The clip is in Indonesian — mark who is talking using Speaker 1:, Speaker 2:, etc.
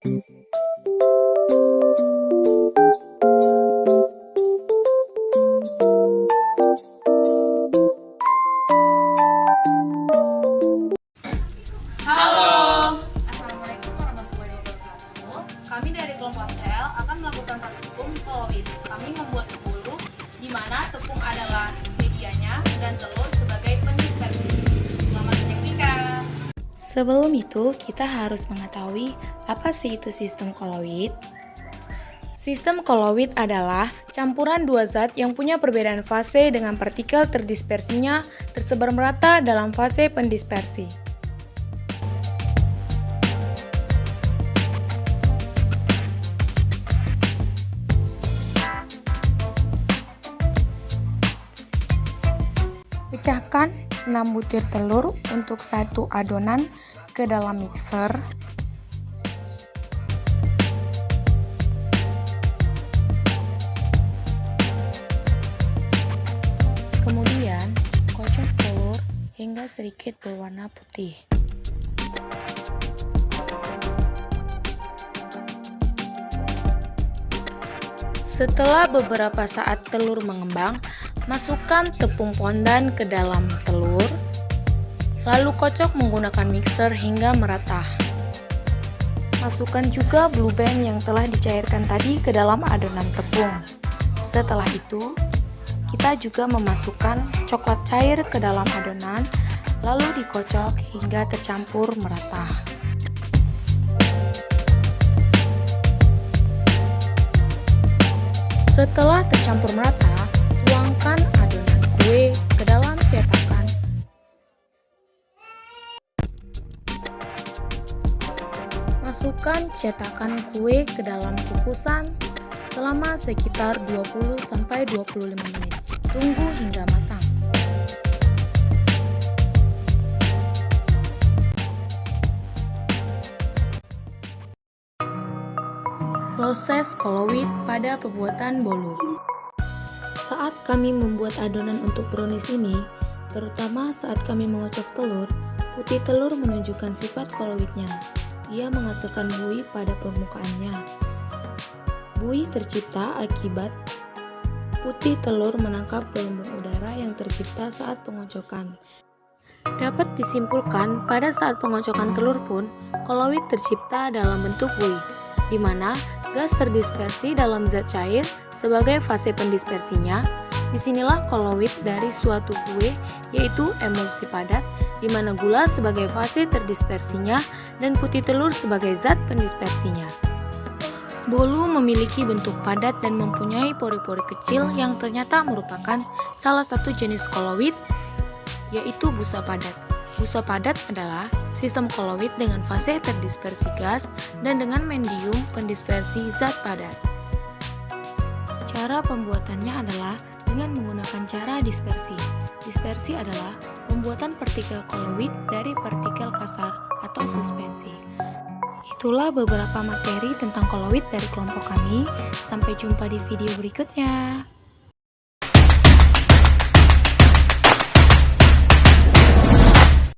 Speaker 1: Halo. Assalamualaikum warahmatullahi wabarakatuh. Kami dari kelompok sel akan melakukan praktikum kolowid. Kami membuat bolu, di mana tepung adalah medianya dan telur sebagai pendispersi. Selamat menyaksikan.
Speaker 2: Sebelum itu, kita harus mengetahui apa sih itu sistem kolowid. Sistem kolowid adalah campuran dua zat yang punya perbedaan fase dengan partikel terdispersinya tersebar merata dalam fase pendispersi. Pecahkan 6 butir telur untuk satu adonan ke dalam mixer. Kemudian, kocok telur hingga sedikit berwarna putih. Setelah beberapa saat telur mengembang, masukkan tepung pondan ke dalam telur, lalu kocok menggunakan mixer hingga merata. Masukkan juga blue band yang telah dicairkan tadi ke dalam adonan tepung. Setelah itu, kita juga memasukkan coklat cair ke dalam adonan, lalu dikocok hingga tercampur merata. Setelah tercampur merata, tuangkan adonan kue ke dalam cetakan. Masukkan cetakan kue ke dalam kukusan selama sekitar 20-25 menit. Tunggu hingga matang. Proses kolowid pada pembuatan bolu. Saat kami membuat adonan untuk brownies ini, terutama saat kami mengocok telur, putih telur menunjukkan sifat kolowidnya. Ia menghasilkan buih pada permukaannya. Buih tercipta akibat putih telur menangkap gelombang udara yang tercipta saat pengocokan. Dapat disimpulkan pada saat pengocokan telur pun, kolowid tercipta dalam bentuk buih, di mana gas terdispersi dalam zat cair sebagai fase pendispersinya. Disinilah kolowid dari suatu kue, yaitu emulsi padat, di mana gula sebagai fase terdispersinya dan putih telur sebagai zat pendispersinya. Bolu memiliki bentuk padat dan mempunyai pori-pori kecil yang ternyata merupakan salah satu jenis kolowid, yaitu busa padat. Busa padat adalah sistem kolowid dengan fase terdispersi gas dan dengan medium pendispersi zat padat. Cara pembuatannya adalah dengan menggunakan cara dispersi. Dispersi adalah pembuatan partikel kolowid dari partikel kasar atau suspensi. Itulah beberapa materi tentang kolowid dari kelompok kami. Sampai jumpa di video berikutnya.